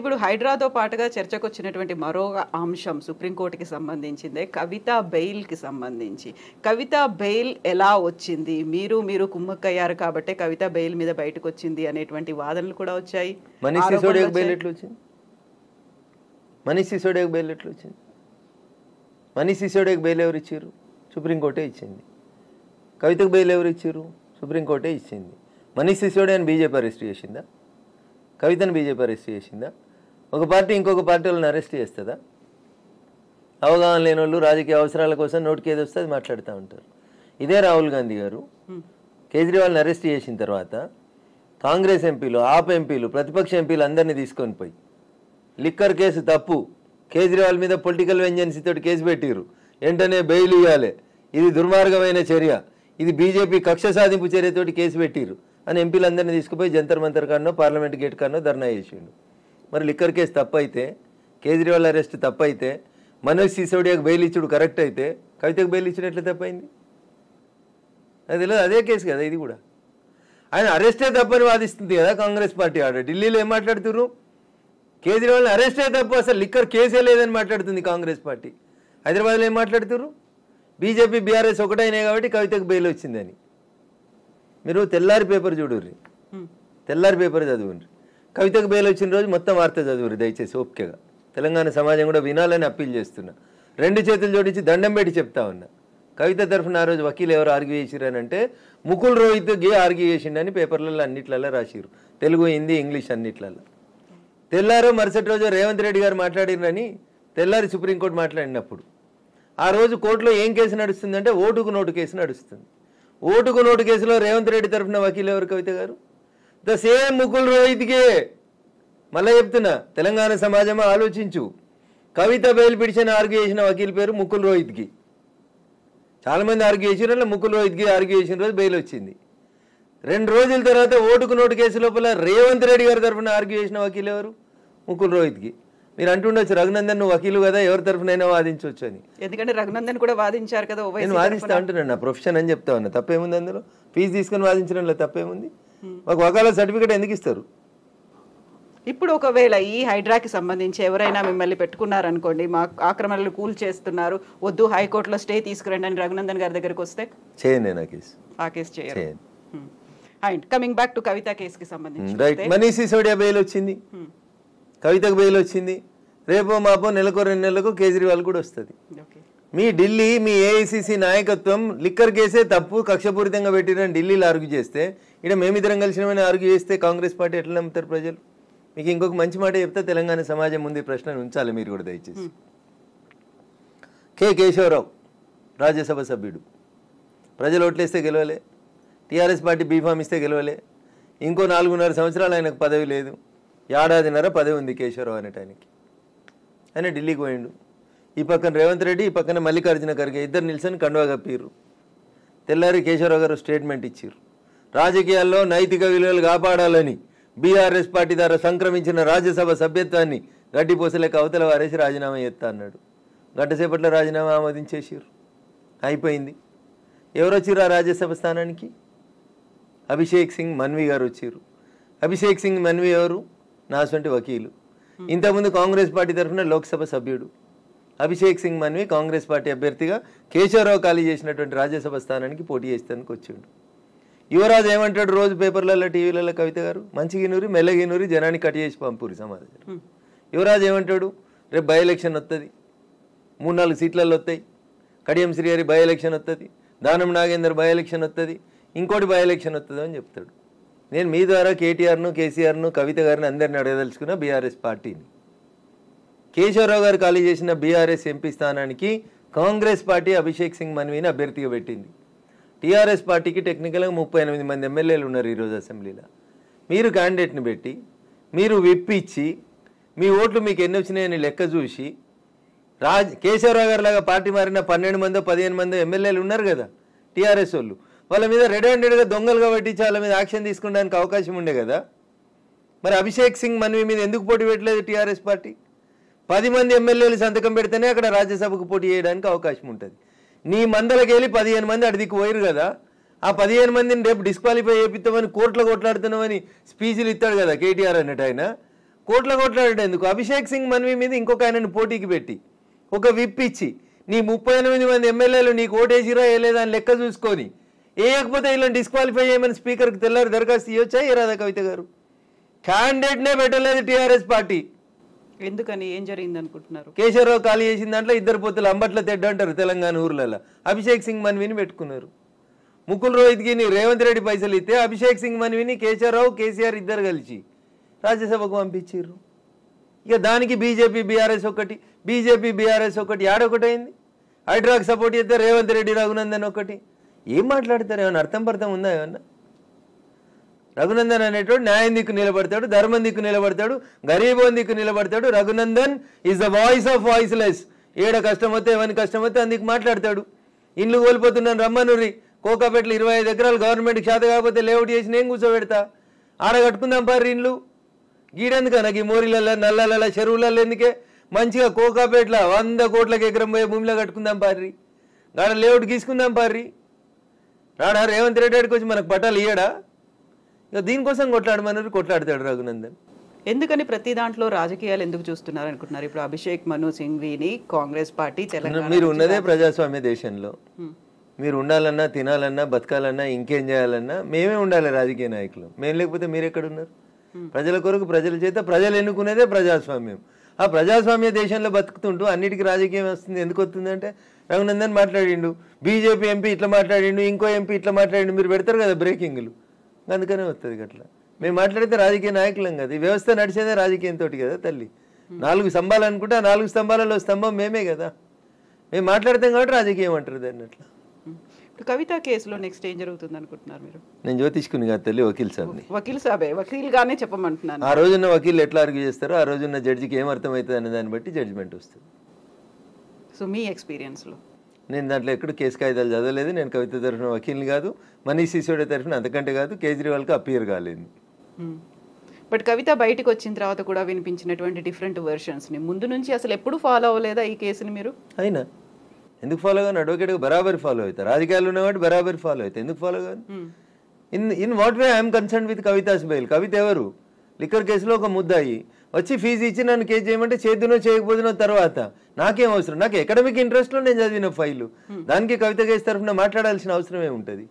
ఇప్పుడు హైడ్రాతో పాటుగా చర్చకు వచ్చినటువంటి మరో అంశం సుప్రీంకోర్టుకి సంబంధించిందే కవిత బెయిల్కి సంబంధించి. కవిత బెయిల్ ఎలా వచ్చింది, మీరు కుమ్మక్కయ్యారు కాబట్టి కవిత బెయిల్ మీద బయటకు వచ్చింది అనేటువంటి వాదనలు కూడా వచ్చాయి. మనీష్ సిసోడియాకి బెయిల్ ఎట్లా వచ్చింది? మనీష్ సిసోడియాకి బెయిల్ ఎట్లా వచ్చింది? మనీష్ సిసోడియాకి బెయిల్ ఎవరు ఇచ్చారు? సుప్రీంకోర్టే ఇచ్చింది. కవితకు బెయిల్ ఎవరు ఇచ్చారు? సుప్రీంకోర్టే ఇచ్చింది. మనీష్ సిసోడియాని బీజేపీ అరెస్ట్ చేసిందా? కవితను బీజేపీ అరెస్ట్ చేసిందా? ఒక పార్టీ ఇంకొక పార్టీ వాళ్ళని అరెస్ట్ చేస్తుందా? అవగాహన లేని వాళ్ళు రాజకీయ అవసరాల కోసం నోటికి ఏది వస్తే అది మాట్లాడుతూ ఉంటారు. ఇదే రాహుల్ గాంధీ గారు కేజ్రీవాల్ని అరెస్ట్ చేసిన తర్వాత కాంగ్రెస్ ఎంపీలు, ఆప్ ఎంపీలు, ప్రతిపక్ష ఎంపీలు అందరినీ తీసుకొని పోయి లిక్కర్ కేసు తప్పు, కేజ్రీవాల్ మీద పొలిటికల్ వెంజెన్సీ తోటి కేసు పెట్టిరు, వెంటనే బెయిల్ ఇవ్వాలి, ఇది దుర్మార్గమైన చర్య, ఇది బీజేపీ కక్ష సాధింపు చర్యతోటి కేసు పెట్టిరు అని ఎంపీలందరినీ తీసుకుపోయి జంతర్ మంతర్ కాడనో పార్లమెంట్ గేట్ కాడనో ధర్నా చేసిండు. మరి లిక్కర్ కేసు తప్పైతే, కేజ్రీవాల్ అరెస్ట్ తప్పైతే, మనోజ్ సిసోడియాకు బెయిల్ ఇచ్చుడు కరెక్ట్ అయితే కవితకు బెయిల్ ఇచ్చుడు ఎట్లా తప్పైంది? అది తెలియదు. అదే కేసు కదా ఇది కూడా. ఆయన అరెస్టే తప్పని వాదిస్తుంది కదా కాంగ్రెస్ పార్టీ. ఆడ ఢిల్లీలో ఏం మాట్లాడుతున్నారు? కేజ్రీవాల్ని అరెస్టే తప్పు, అసలు లిక్కర్ కేసే లేదని మాట్లాడుతుంది కాంగ్రెస్ పార్టీ. హైదరాబాద్లో ఏం మాట్లాడుతున్నారు? బీజేపీ బీఆర్ఎస్ ఒకటైనాయి కాబట్టి కవితకు బెయిల్ వచ్చిందని. మీరు తెల్లారి పేపర్ చూడుర్రి, తెల్లారి పేపర్ చదువుర్రి. కవితకు బెయిల్ వచ్చిన రోజు మొత్తం వార్త చదువుర్రి దయచేసి ఓపికగా. తెలంగాణ సమాజం కూడా వినాలని అప్పీల్ చేస్తున్నా. రెండు చేతులు జోడించి దండం పెట్టి చెప్తా ఉన్నా. కవిత తరఫున ఆ రోజు వకీలు ఎవరు ఆర్గ్యూ చేసిరనంటే ముకుల్ రోహిత్ గే ఆర్గ్యూ చేసిండని పేపర్లలో అన్నిట్లలో రాసిరు, తెలుగు, హిందీ, ఇంగ్లీష్ అన్నిట్లలో. తెల్లారో మరుసటి రోజు రేవంత్ రెడ్డి గారు మాట్లాడిరని తెల్లారి సుప్రీంకోర్టు మాట్లాడినప్పుడు ఆ రోజు కోర్టులో ఏం కేసు నడుస్తుందంటే ఓటుకు నోటు కేసు నడుస్తుంది. ఓటుకు నోటు కేసులో రేవంత్ రెడ్డి తరఫున వకీలు ఎవరు? కవిత గారు. The same Mukul Rohatgi. మళ్ళీ చెప్తున్నా, తెలంగాణ సమాజమా ఆలోచించు. కవిత బెయిల్ పిటిషన్ ఆర్గ్యూ చేసిన వకీల్ పేరు ముకుల్ రోహిత్కి. చాలామంది ఆర్గ్యూ చేసిన ముకుల్ రోహిత్కి ఆర్గ్యూ చేసిన రోజు బెయిల్ వచ్చింది. 2 రోజుల తర్వాత ఓటుకు నోటు కేసు లోపల రేవంత్ రెడ్డి గారి తరఫున ఆర్గ్యూ చేసిన వకీలు ఎవరు? ముకుల్ రోహిత్కి. మీరు అంటుండొచ్చు రఘునందన్ నువ్వు వకీలు కదా, ఎవరి తరఫునైనా వాదించవచ్చు అని. ఎందుకంటే రఘునందన్ కూడా వాదించారు కదా. నేను వాదిస్తా అంటున్నాను, నా ప్రొఫెషన్ అని చెప్తా ఉన్నా. తప్పేముంది అందులో? ఫీజు తీసుకొని వాదించడంలో తప్పేముంది? మాకు వకాలత్ సర్టిఫికేట్ ఎందుకు ఇస్తారు? ఇప్పుడు ఒకవేళ ఈ హైడ్రాకి సంబంధించి ఎవరైనా మిమ్మల్ని పెట్టుకున్నారనుకోండి, మా ఆక్రమణలు కూల్ చేస్తున్నారు, వద్దు హైకోర్టులో స్టే తీసుకురండి అని రఘునందన్ గారి దగ్గరికి వస్తే చేయను, ఆ కేసు చేయరు. అండ్ కమింగ్ బ్యాక్ టు కవిత కేసుకి సంబంధించి రైట్, మనీష్ సిసోడియా బెయిల్ వచ్చింది, కవితకు బెయిల్ వచ్చింది. రేపో మాపో నెలకో 2 నెలలకు కేజ్రీవాల్ కూడా వస్తుంది. మీ ఢిల్లీ, మీ ఏఐసిసి నాయకత్వం లిక్కర్ కేసే తప్పు, కక్షపూరితంగా పెట్టిరని ఢిల్లీలో ఆర్గ్యూ చేస్తే, ఇక్కడ మేమిద్దరం కలిసినమని ఆర్గ్యూ చేస్తే కాంగ్రెస్ పార్టీ ఎట్లా నమ్ముతారు ప్రజలు? మీకు ఇంకొక మంచి మాట చెప్తే తెలంగాణ సమాజం ముందు ప్రశ్నను ఉంచాలి మీరు కూడా దయచేసి. కె కేశవరావు రాజ్యసభ సభ్యుడు, ప్రజలు ఓట్లేస్తే గెలవలే, టీఆర్ఎస్ పార్టీ బీఫామ్ ఇస్తే గెలవలే, ఇంకో 4.5 సంవత్సరాలు ఆయనకు పదవి లేదు, 1.5 ఏడాది పదవి ఉంది కేశవరావు అనేటానికి. ఆయన ఢిల్లీకి పోయిండు. ఈ పక్కన రేవంత్ రెడ్డి, ఈ పక్కన మల్లికార్జున ఖర్గే ఇద్దరు నిల్చొని కండువా కప్పిర్రు. తెల్లారి కేశవరావు గారు స్టేట్మెంట్ ఇచ్చారు. రాజకీయాల్లో నైతిక విలువలు కాపాడాలని బీఆర్ఎస్ పార్టీ ద్వారా సంక్రమించిన రాజ్యసభ సభ్యత్వాన్ని గడ్డిపోసలేక అవతల వారేసి రాజీనామా చేస్తా అన్నాడు. గంటసేపట్లో రాజీనామా ఆమోదించేసారు, అయిపోయింది. ఎవరు వచ్చిర్రు ఆ రాజ్యసభ స్థానానికి? అభిషేక్ సింగ్ మన్వి గారు వచ్చారు. అభిషేక్ సింగ్ మన్వి ఎవరు? నాసంటి వకీలు. ఇంతకుముందు కాంగ్రెస్ పార్టీ తరఫున లోక్సభ సభ్యుడు. అభిషేక్ సింగ్ మన్వి కాంగ్రెస్ పార్టీ అభ్యర్థిగా కేశవరావు ఖాళీ చేసినటువంటి రాజ్యసభ స్థానానికి పోటీ చేస్తానికి వచ్చిండు. యువరాజు ఏమంటాడు రోజు పేపర్లలో, టీవీలలో? కవిత గారు మంచిగినూరి మెల్లగినూరి జనాన్ని కట్ చేసి పంపురి సమాధానం. యువరాజు ఏమంటాడు? రేపు బై ఎలక్షన్ వస్తుంది, 3-4 సీట్లలో వస్తాయి, కడియం శ్రీహరి బై ఎలక్షన్ వస్తుంది, దానం నాగేందర్ బై ఎలక్షన్ వస్తుంది, ఇంకోటి బై ఎలక్షన్ వస్తుంది అని చెప్తాడు. నేను మీ ద్వారా కేటీఆర్ను, కేసీఆర్ను, కవిత గారిని అందరిని అడగదలుచుకున్న బీఆర్ఎస్ పార్టీని. కేశవరావు గారు ఖాళీ చేసిన బీఆర్ఎస్ ఎంపీ స్థానానికి కాంగ్రెస్ పార్టీ అభిషేక్ సింగ్ మన్విని అభ్యర్థిగా పెట్టింది. టీఆర్ఎస్ పార్టీకి టెక్నికల్గా 38 మంది ఎమ్మెల్యేలు ఉన్నారు ఈరోజు అసెంబ్లీలో. మీరు క్యాండిడేట్ని పెట్టి, మీరు విప్పిచ్చి, మీ ఓట్లు మీకు ఎన్ని వచ్చినాయని లెక్క చూసి, కేశవరావు గారి లాగా పార్టీ మారిన 12 మందో 15 మందో ఎమ్మెల్యేలు ఉన్నారు కదా టీఆర్ఎస్ వాళ్ళు, వాళ్ళ మీద రెడ్ హ్యాండెడ్గా దొంగలుగా పట్టించి వాళ్ళ మీద యాక్షన్ తీసుకోవడానికి అవకాశం ఉండే కదా. మరి అభిషేక్ సింగ్ మన్వి మీద ఎందుకు పోటీ పెట్టలేదు టీఆర్ఎస్ పార్టీ? 10 మంది ఎమ్మెల్యేలు సంతకం పెడితేనే అక్కడ రాజ్యసభకు పోటీ చేయడానికి అవకాశం ఉంటుంది. నీ మందలకి వెళ్ళి 15 మంది అడిదికి పోయారు కదా, ఆ 15 మందిని రేపు డిస్క్వాలిఫై చేపిస్తామని కోర్టులో కొట్లాడుతున్నామని స్పీచ్లు ఇస్తాడు కదా కేటీఆర్ అన్నట్టు. ఆయన కొట్లాడేందుకు అభిషేక్ సింగ్ మన్వి మీద ఇంకొక ఆయనను పోటీకి పెట్టి ఒక విప్ ఇచ్చి నీ 38 మంది ఎమ్మెల్యేలు నీకు ఓటేసిరా వేయలేదా అని లెక్క చూసుకొని వేయకపోతే ఇలా డిస్క్వాలిఫై చేయమని స్పీకర్కి తెల్లారి దరఖాస్తు ఇవ్వచ్చా ఇరాదా కవిత గారు? క్యాండిడేట్నే పెట్టలేదు టీఆర్ఎస్ పార్టీ. ఎందుకని ఏం జరిగింది అనుకుంటున్నారు? కేశవరావు ఖాళీ చేసిన దాంట్లో 2 పొత్తులు అంబట్ల తెడ్డ అంటారు తెలంగాణ ఊర్లలో. అభిషేక్ సింగ్ మన్విని పెట్టుకున్నారు. ముకుల్ రోహిత్కి రేవంత్ రెడ్డి పైసలు ఇస్తే అభిషేక్ సింగ్ మన్విని కేశవరావు కేసీఆర్ ఇద్దరు కలిసి రాజ్యసభకు పంపించారు. ఇక దానికి బీజేపీ బీఆర్ఎస్ ఒకటి ఆడొకటైంది. హైడ్రాకి సపోర్ట్ చేస్తే రేవంత్ రెడ్డి రఘునందన్ ఒకటి. ఏం మాట్లాడతారు? ఏమన్నా అర్థం పర్థం ఉందా? ఏమన్నా రఘునందన్ అనేటోడు న్యాయం దిక్కు నిలబడతాడు, ధర్మం దిక్కు నిలబడతాడు, గరీబోన్ దిక్కు నిలబడతాడు. Raghunandan is the voice of voiceless. ఏడ కష్టం వస్తే ఎవరి కష్టం వస్తే అందుకు మాట్లాడతాడు. ఇండ్లు కోల్పోతున్నాను రమ్మనురి. కోకాపేటలో 25 ఎకరాలు గవర్నమెంట్కి చేత కాకపోతే లేఅవుట్ చేసి నేను కూర్చోబెడతా. ఆడ కట్టుకుందాం పారి ఇండ్లు. గీడెందుక నాకు ఈ మోరీలలో నల్లలలో చెరువులలో ఎందుకే? మంచిగా కోకాపేటలో 100 కోట్లకు ఎకరం పోయే భూమిలో కట్టుకుందాం పారి. గాడ లేఅవుట్ గీసుకుందాం పారి. రాడా రేవంత్ రెడ్డి గారికి వచ్చి మనకు పట్టాలు ఇయ్యడా? ఇక దీనికోసం కొట్లాడతాడు రఘునందన్. ఎందుకని ప్రతి దాంట్లో రాజకీయాలు ఎందుకు చూస్తున్నారు అనుకుంటున్నారు? ఇప్పుడు అభిషేక్ మను సింఘ్వీని కాంగ్రెస్ పార్టీ తెలంగాణ. మీరు ఉన్నదే ప్రజాస్వామ్య దేశంలో. మీరు ఉండాలన్నా తినాలన్నా బతకాలన్నా ఇంకేం చేయాలన్నా మేమే ఉండాలి రాజకీయ నాయకులు. మేము లేకపోతే మీరు ఎక్కడున్నారు? ప్రజల కొరకు ప్రజల చేత ప్రజలు ఎన్నుకునేదే ప్రజాస్వామ్యం. ఆ ప్రజాస్వామ్య దేశంలో బతుకుతుంటూ అన్నిటికీ రాజకీయం వస్తుంది. ఎందుకు వస్తుందంటే రఘునందన్ మాట్లాడిండు, బీజేపీ ఎంపీ ఇట్లా మాట్లాడిండు, ఇంకో ఎంపీ ఇట్లా మాట్లాడిండు. మీరు పెడతారు కదా బ్రేకింగ్లు, అందుకనే వస్తుంది అట్లా. మేము మాట్లాడితే రాజకీయ నాయకులం కదా. ఈ వ్యవస్థ నడిచేదే రాజకీయంతో కదా తల్లి. 4 స్తంభాలు అనుకుంటే ఆ 4 స్తంభాలలో స్తంభం మేమే కదా. మేము మాట్లాడతాం కాబట్టి రాజకీయం అంటారు దాన్ని. అట్లా ఇప్పుడు కవిత కేసులో నెక్స్ట్ ఏం జరుగుతుంది అనుకుంటున్నారు మీరు? నేను జ్యోతిష్కుని కాదు తల్లి, వకీల్ సాబ్ని. వకీల్ సాబే, వకీల్గానే చెప్పమంటున్నాను. ఆ రోజున్న వకీలు ఎట్లా ఆర్గ్యూ చేస్తారో ఆ రోజున్న జడ్జికి ఏం అర్థమవుతుంది అనే దాన్ని బట్టి జడ్జిమెంట్ వస్తుంది. సో మీ ఎక్స్పీరియన్స్లో? నేను దాంట్లో ఎక్కడ కేసు కాగితాలు చదవలేదు. నేను కవిత తరఫున వకీల్ని కాదు, మనీష్ సిసోడియా తరఫున అంతకంటే కాదు, కేజ్రీవాల్కి అపియర్ కాలేదు. బట్ కవిత బయటకు వచ్చిన తర్వాత కూడా వినిపించినటువంటి డిఫరెంట్ వెర్షన్స్ని ముందు నుంచి అసలు ఎప్పుడు ఫాలో అవ్వలేదా ఈ కేసుని మీరు? అయినా ఎందుకు ఫాలో కాదు? అడ్వకేట్గా బరాబర్ ఫాలో అవుతారు. రాజకీయాలు ఉన్నవాడు బరాబర్ ఫాలో అవుతాయి. ఎందుకు ఫాలో కాదు? In what way I'm concern with Kavitha's bail. Kavitha ఎవరు? లిక్కర్ కేసులో ఒక ముద్దాయి వచ్చి ఫీజు ఇచ్చి నన్ను కేసు చేయమంటే చేద్దునో చేయకపోతున్నో తర్వాత నాకేం అవసరం? నాకు ఎకడమిక్ ఇంట్రెస్ట్లో నేను చదివిన ఫైలు, దానికి కవిత కేసు తరఫున మాట్లాడాల్సిన అవసరం ఏముంటుంది?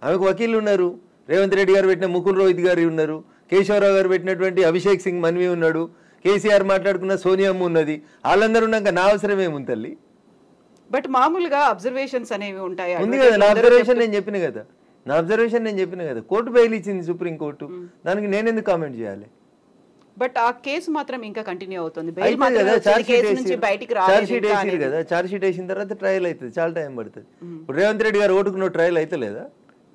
ఆమెకు వకీళ్ళు ఉన్నారు. రేవంత్ రెడ్డి గారు పెట్టిన ముకుల్ రోహిత్ గారు ఉన్నారు, కేశవరావు గారు పెట్టినటువంటి అభిషేక్ సింగ్ మన్వి ఉన్నాడు, కేసీఆర్ మాట్లాడుకున్న సోనియమ్మ ఉన్నది. వాళ్ళందరూ ఉన్నాక నా అవసరం ఏముంది తల్లి? బట్ మామూలుగా అబ్జర్వేషన్స్ అనేవి ఉంటాయి. ఉంది కదా, నా అబ్జర్వేషన్ నేను చెప్పిన కదా. కోర్టు బెయిల్ ఇచ్చింది సుప్రీంకోర్టు, దానికి నేను ఎందుకు కామెంట్ చేయాలి? బట్ ఆ కేసు మాత్రం ఇంకా కంటిన్యూ అవుతుంది. చార్జ్ షీట్ వేసిన తర్వాత ట్రయల్ అవుతుంది, చాలా టైం పడుతుంది. ఇప్పుడు రేవంత్ రెడ్డి గారు ఓటుకున్న ట్రయల్ అయితే లేదా?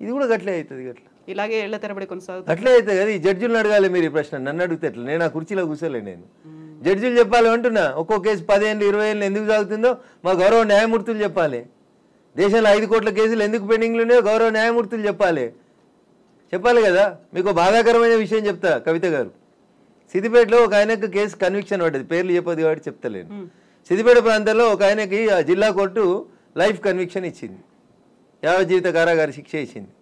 ఇది కూడా గట్లే అవుతుంది. గట్లా ఇలాగే ఏళ్ల తరబడి కొనసాగుతుంది. అట్లే అవుతుంది కదా. ఈ జడ్జిలను అడగాలి మీరు ఈ ప్రశ్న. నన్ను అడిగితే ఎట్లా? నేను ఆ కుర్చీలో కూర్చోలే. నేను జడ్జిలు చెప్పాలి అంటున్నా. ఒక్కో కేసు 10 ఏళ్ళు 20 ఏళ్ళు ఎందుకు సాగుతుందో మా గౌరవ న్యాయమూర్తులు చెప్పాలి. దేశంలో 5 కోట్ల కేసులు ఎందుకు పెండింగ్లు ఉన్నాయో గౌరవ న్యాయమూర్తులు చెప్పాలి కదా. మీకు బాధాకరమైన విషయం చెప్తా కవిత గారు. సిద్దిపేటలో ఒక ఆయనకు కేసు కన్విక్షన్ పడ్డది, పేర్లు చెప్పదు కాబట్టి చెప్తలేను. సిద్దిపేట ప్రాంతంలో ఒక ఆయనకి ఆ జిల్లా కోర్టు లైఫ్ కన్విక్షన్ ఇచ్చింది, యావజ్జీవిత కారాగార శిక్ష ఇచ్చింది.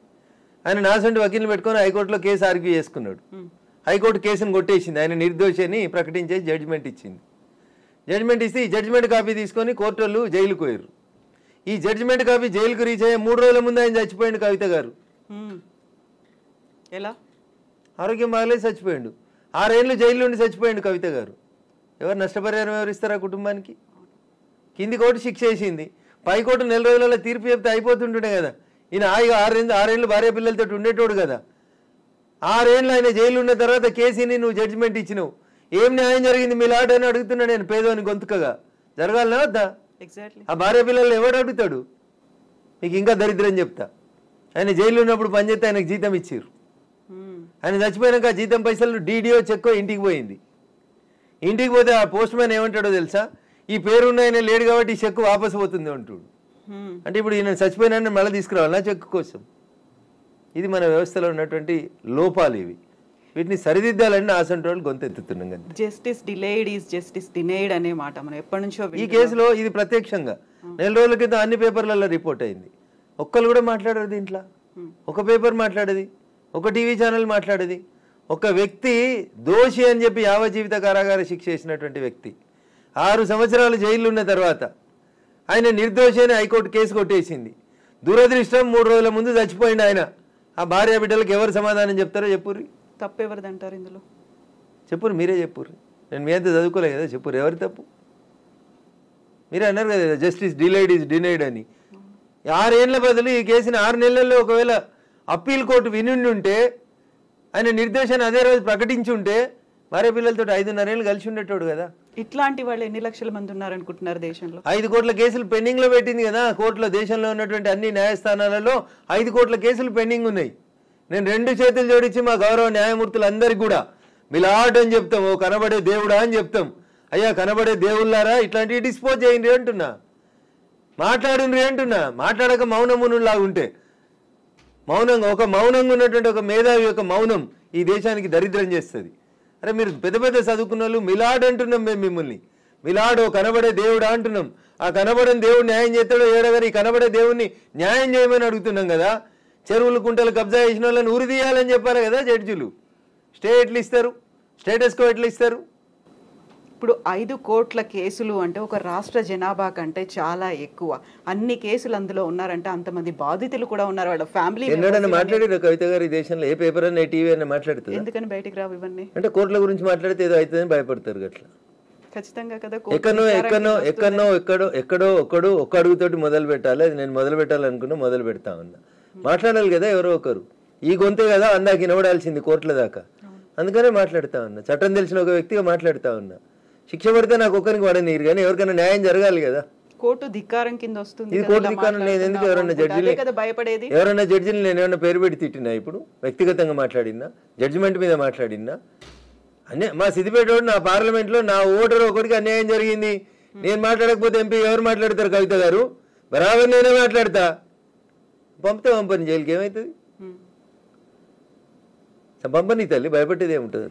ఆయన నాసంటి వకీల్ని పెట్టుకొని హైకోర్టులో కేసు ఆర్గ్యూ చేసుకున్నాడు. హైకోర్టు కేసును కొట్టేసింది, ఆయన నిర్దోషి అని ప్రకటించేసి జడ్జిమెంట్ ఇచ్చింది. జడ్జిమెంట్ ఇస్తే ఈ జడ్జిమెంట్ కాపీ తీసుకొని కోర్టు వాళ్ళు జైలుకు పోయారు. ఈ జడ్జిమెంట్ కాపీ జైలుకు రీచ్ అయ్యే 3 రోజుల ముందు ఆయన చచ్చిపోయాడు కవిత గారు. ఎలా? ఆరోగ్యం బాగలేదు, చచ్చిపోయాడు. 6 ఏళ్ళు జైలు నుండి చచ్చిపోయాడు కవిత గారు. ఎవరు నష్టపరిహారం ఎవరు ఇస్తారా కుటుంబానికి? కింది కోర్టు శిక్ష వేసింది, పై కోర్టు 4 రోజులలో తీర్పు చెప్తే అయిపోతుంటుండే కదా. ఈయన 6 ఏళ్ళు భార్య పిల్లలతో ఉండేటోడు కదా. 6 ఏళ్ళు ఆయన జైలు ఉన్న తర్వాత కేసీని నువ్వు జడ్జిమెంట్ ఇచ్చినావు. ఏం న్యాయం జరిగింది మీ లాట్ అని అడుగుతున్నా నేను, పేదోని గొంతుకగా. జరగాలనా వద్దా? ఆ భార్య పిల్లలు ఎవడు అడుగుతాడు? మీకు ఇంకా దరిద్రం చెప్తా. ఆయన జైలు ఉన్నప్పుడు పనిచేస్తే ఆయనకు జీతం ఇచ్చారు. ఆయన చచ్చిపోయినాక జీతం పైసలు డీడీఓ చెక్కో ఇంటికి పోయింది. ఇంటికి పోతే ఆ పోస్ట్ మ్యాన్ ఏమంటాడో తెలుసా? ఈ పేరున్న ఆయన లేడు కాబట్టి ఈ చెక్కు వాపసు పోతుంది అంటాడు. అంటే ఇప్పుడు ఈయన చచ్చిపోయినా మళ్ళీ తీసుకురావాలి నా చెక్కు కోసం. ఇది మన వ్యవస్థలో ఉన్నటువంటి లోపాలు. ఇవి వీటిని సరిదిద్దాలని ఆసంటి వాళ్ళు గొంతెత్తుతున్నాం కదా. Justice delayed is justice denied అనే మాట మనం ఎప్పటి నుంచో. ఈ కేసులో ఇది ప్రత్యక్షంగా 4 రోజుల క్రితం అన్ని పేపర్లలో రిపోర్ట్ అయింది. ఒక్కరు కూడా మాట్లాడారు దీంట్లో. ఒక పేపర్ మాట్లాడేది, ఒక టీవీ ఛానల్ మాట్లాడేది, ఒక వ్యక్తి దోషి అని చెప్పి యావజ్జీవిత కారాగార శిక్ష చేసినటువంటి వ్యక్తి 6 సంవత్సరాలు జైల్లో ఉన్న తర్వాత ఆయన నిర్దోషి అని హైకోర్టు కేసు కొట్టేసింది. దురదృష్టం 3 రోజుల ముందు చచ్చిపోయింది ఆయన. ఆ భార్య బిడ్డలకు ఎవరు సమాధానం చెప్తారో చెప్పుర్రి. తప్పెవరిదంటారు ఇందులో? చెప్పుర్రి, మీరే చెప్పుర్రి. నేను మీ అంతా చదువుకోలే కదా, చెప్పుర్రి ఎవరి తప్పు? మీరే అన్నారు కదా జస్టిస్ డిలైడ్ ఈజ్ డినైడ్ అని. 6 ఏళ్ల బదులు ఈ కేసుని 6 నెలల్లో ఒకవేళ అప్పీల్ కోర్టు వినుండి ఉంటే, ఆయన నిర్దేశాన్ని అదే రోజు ప్రకటించి ఉంటే భార్య పిల్లలతో 5.5 ఏళ్ళు కలిసి ఉండేటోడు కదా. ఇట్లాంటి వాళ్ళు ఎన్ని లక్షల మంది ఉన్నారనుకుంటున్నారు దేశంలో? 5 కోట్ల కేసులు పెండింగ్ లో పెట్టింది కదా కోర్టులో. దేశంలో ఉన్నటువంటి అన్ని న్యాయస్థానాలలో 5 కోట్ల కేసులు పెండింగ్ ఉన్నాయి. నేను 2 చేతులు జోడించి మా గౌరవ న్యాయమూర్తులందరికీ కూడా మిలాడ్ అని చెప్తాం, ఓ కనబడే దేవుడా అని చెప్తాం. అయ్యా కనబడే దేవుళ్ళారా ఇట్లాంటివి డిస్పోజ్ చేయండి అంటున్నా, మాట్లాడుండ్రి అంటున్నా. మాట్లాడక మౌనమునులాగా ఉంటే, మౌనంగా ఉన్నటువంటి ఒక మేధావి యొక్క మౌనం ఈ దేశానికి దరిద్రం చేస్తుంది. అరే మీరు పెద్ద పెద్ద చదువుకున్న వాళ్ళు మిలాడ్ అంటున్నాం మేము మిమ్మల్ని. మిలాడ్ ఓ కనబడే దేవుడా అంటున్నాం. ఆ కనబడని దేవుడు న్యాయం చేస్తాడో ఏడగారు, ఈ కనబడే దేవుడిని న్యాయం చేయమని అడుగుతున్నాం కదా. చెరువులు కుంటలు కబ్జా చేసిన వాళ్ళని ఉరి తీయాలని చెప్పారు కదా జడ్జిలు. స్టే ఎట్లా ఇస్తారు? స్టేటస్ కో ఎట్లా ఇస్తారు? ఇప్పుడు 5 కోట్ల కేసులు అంటే ఒక రాష్ట్ర జనాభా కంటే చాలా ఎక్కువ. అన్ని కేసులు అందులో ఉన్నారంటే అంతమంది బాధితులు కూడా ఉన్నారు, వాళ్ళ ఫ్యామిలీ. ఎన్నడన్నా మాట్లాడారు కవిత గారు ఈ దేశంలో? ఏ పేపర్ అన్న ఏ టీవీ అన్న మాట్లాడుతుంది? ఎందుకని బయటికి రావు ఇవన్నీ? అంటే కోర్టుల గురించి మాట్లాడితే ఏదో అవుతుందని భయపడతారు అట్లా. ఖచ్చితంగా కదా. ఎక్కడో ఒక్క అడుగుతోటి మొదలు పెట్టాలి. అది నేను మొదలు పెట్టాలనుకున్నా మొదలు పెడతా ఉన్నా. మాట్లాడాలి కదా ఎవరో ఒకరు. ఈ గొంతే కదా అందాక వినబడాల్సింది కోర్టుల దాకా. అందుకనే మాట్లాడుతా ఉన్నా. చట్టం తెలిసిన ఒక వ్యక్తిగా మాట్లాడుతా ఉన్నా. శిక్ష పడితే నాకు ఒక్కరికి పడనీరు, కానీ ఎవరికైనా న్యాయం జరగాలి కదా. కోర్టు ధిక్కారం కింద వస్తుంది. ఇది కోర్టు ధిక్కారం. నేను ఎందుకు ఎవరన్నా జడ్జిని నేను ఏమన్నా పేరు పెట్టి తిట్టినా? ఇప్పుడు వ్యక్తిగతంగా మాట్లాడినా, జడ్జిమెంట్ మీద మాట్లాడినా? మా సిద్దిపేట నా పార్లమెంట్లో నా ఓటర్ ఒకరికి అన్యాయం జరిగింది, నేను మాట్లాడకపోతే ఎంపీ ఎవరు మాట్లాడతారు? కవిత గారు బరాబర్ నేనే మాట్లాడతా. పంపని జైలుకి ఏమవుతుంది? పంపని తల్లి, భయపడేది ఏముంటుంది?